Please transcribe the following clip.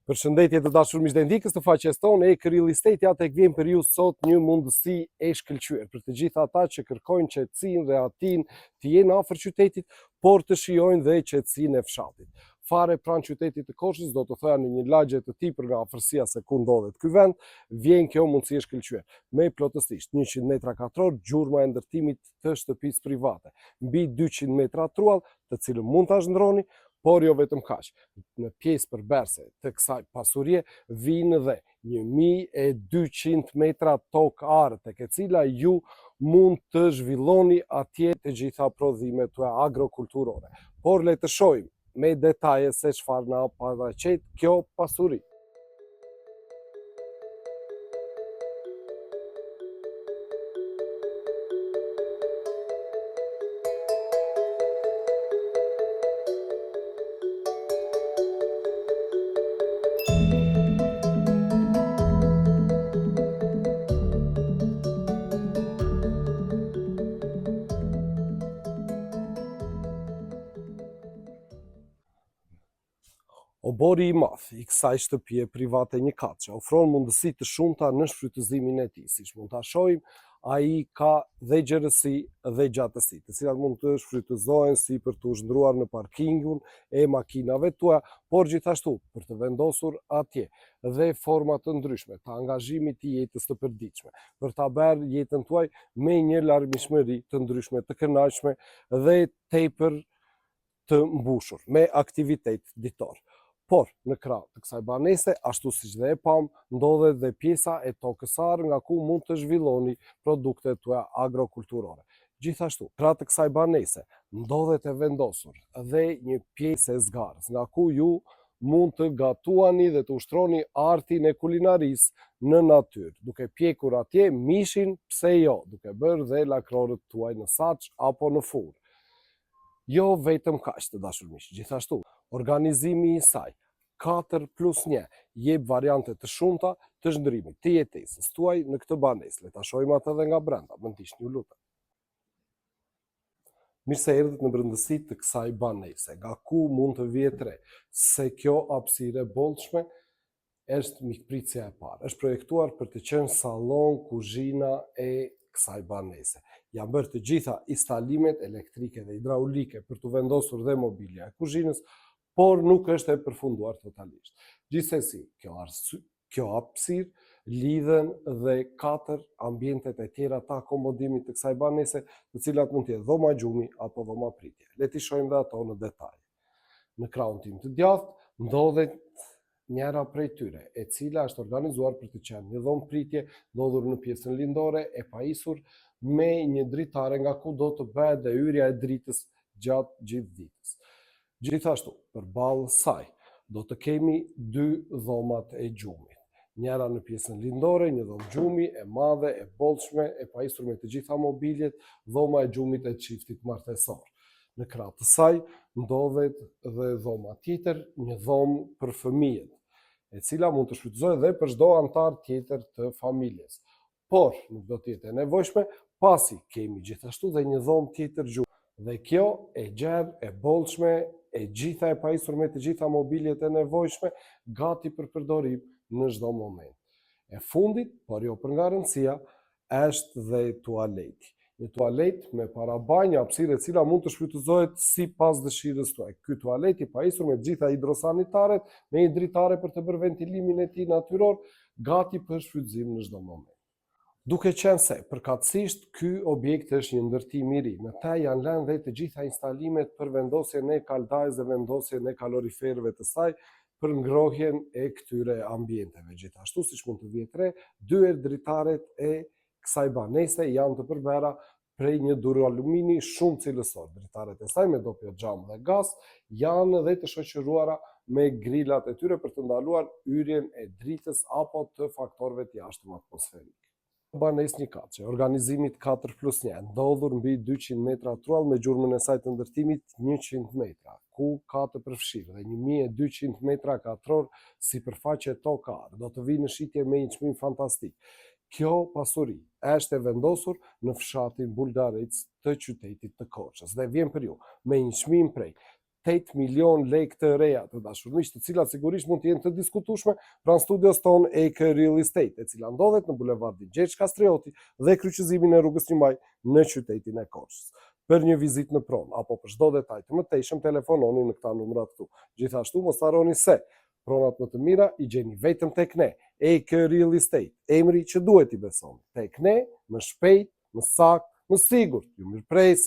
Përshëndetje të dashur miq dhe ndikës të faqes tonë e Real Estate, ja tek vjen për ju sot një mundësi e shkëlqyer për të gjithë ata që kërkojnë qetësinë dhe atin të jenë afër qytetit, por të shijojnë dhe qetësinë e fshatit. Fare pranë qytetit të Korçës, do të thoya në një lagje të tipër nga afërsia se ku ndodhet ky vend, vjen kjo mundësi e shkëlqyer me plotësisht 100 metra katror gjurma e ndërtimit të shtëpisë private, mbi 200 metra truall, të cilën mund ta zhndroni. Por jo vetëm kaq, në pjesë përberse të kësaj pasurie vinë dhe 1200 metra tokë are, tek e cila ju mund të zhvilloni atje të gjitha prodhimet tuaja agrokulturore. Por le të shohim me detaje se çfarë na paraqet kjo pasuri. Obori i madh i kësaj shtëpie private një katëshe ofron mundësi të shumta në shfrytëzimin e tij. Siç mund ta shohim, ai ka dhe gjerësi dhe gjatësi, të cilat mund të shfrytëzohen si për të zhndruar në parkingun e makinave tuaja, por gjithashtu për të vendosur atje dhe forma të ndryshme të angazhimit të jetës të përditshme, për ta bërë jetën tuaj me një larmishmëri të ndryshme, të kënaqshme dhe tepër të mbushur me aktivitet ditor. Por në krah të kësaj banese, ashtu siç dhe e pam, ndodhet dhe pjesa e tokës së nga ku mund të zhvilloni produktet tuaja agrokulturore. Gjithashtu, krah të kësaj banese ndodhet e vendosur dhe një pjesë e zgarës, nga ku ju mund të gatuani dhe të ushtroni artin e kulinarisë në natyrë, duke pjekur atje mishin, pse jo, duke bërë dhe lakrorët tuaj në saç apo në furrë. Jo vetëm kaq të dashur miq, gjithashtu organizimi i saj 4+1 jep variante të shumta të zhndrimit të jetesës tuaj në këtë banesë. Le ta shohim atë edhe nga brenda, më ndiqni ju lutem. Mirë se erdhët në brendësitë të kësaj banese, nga ku mund të vihet re se kjo hapësirë e bollshme është mikpritësia e parë. Është projektuar për të qenë sallon kuzhina e kësaj banese. Janë bërë të gjitha instalimet elektrike dhe hidraulike për të vendosur dhe mobilja e kuzhinës, por nuk është e përfunduar totalisht. Gjithsesi, kjo hapësirë lidhen dhe 4 ambientet e tjera të akomodimit të kësaj banese, të cilat mund të jetë dhoma gjumi apo dhoma pritje. Le t'i shohim dhe ato në detaj. Në krahun tim të djathtë ndodhet njëra prej tyre, e cila është organizuar për të qenë një dhomë pritje, ndodhur në pjesën lindore, e pajisur me një dritare nga ku do të bëhet dhe hyrja e dritës gjatë gjithë ditës. Gjithashtu, përballë saj, do të kemi 2 dhomat e gjumit. Njëra në pjesën lindore, një dhomë gjumi e madhe, e bollshme, e pajisur me të gjitha mobiljet, dhoma e gjumit e çiftit martesor. Në krah të saj ndodhet dhe dhoma tjetër, një dhomë për fëmijët, e cila mund të shfrytëzohet dhe për çdo antar tjetër të familjes. Por nuk do të jetë e nevojshme, pasi kemi gjithashtu dhe një dhomë tjetër gjumi. Dhe kjo e gjerë, e bollshme, e gjitha e pajisur me të gjitha mobiljet e nevojshme, gati për përdorim në çdo moment. E fundit, por jo për nga rëndësia, është dhe tualeti. Një tualet me parabanjë, hapësirë e cila mund të shfrytëzohet sipas dëshirës tuaj. Ky tualet i pajisur me të gjitha hidrosanitaret, me një dritare për të bërë ventilimin e tij natyror, gati për shfrytëzim në çdo moment. Duke qenë se përkatësisht ky objekt është një ndërtim i ri, në ta janë lënë dhe të gjitha instalimet për vendosjen e kaldajës dhe vendosjen e kaloriferëve të saj për ngrohjen e këtyre ambienteve. Gjithashtu, siç mund të vihet re, 2 dritaret e kësaj banese janë të përbera prej një duralumini shumë cilësor. Dritaret e saj me dopje xham dhe gaz janë dhe të shoqëruara me grilat e tyre për të ndaluar hyrjen e dritës apo të faktorëve të jashtëm atmosferik. Banesë një katëshe, organizimit 4+1, ndodhur mbi 200 metra truall me gjurmën e saj të ndërtimit 100 metra, ku ka të përfshirë dhe 1200 metra katror sipërfaqe tokare. Do të vinë në shitje me një çmim fantastik. Kjo pasuri është e vendosur në fshatin Bulgarec të qytetit të Korçës dhe vjen për ju me një çmim prej 8 milion lekë të reja të dashur miq, të cilat sigurisht mund të jenë të diskutueshme pranë studios tonë Acre Real Estate, e cila ndodhet në bulevardin Gjergj Kastrioti dhe kryqëzimin e rrugës 1 Maj në qytetin e Korçës. Për një vizitë në pronë apo për çdo detaj të mëtejshëm telefononi në këta numra këtu. Gjithashtu mos harroni se pronat më të mira i gjeni vetëm tek ne, Acre Real Estate, emri që duhet i besoni. Tek ne, më shpejt, më saktë, më sigurt. Ju mirpresim.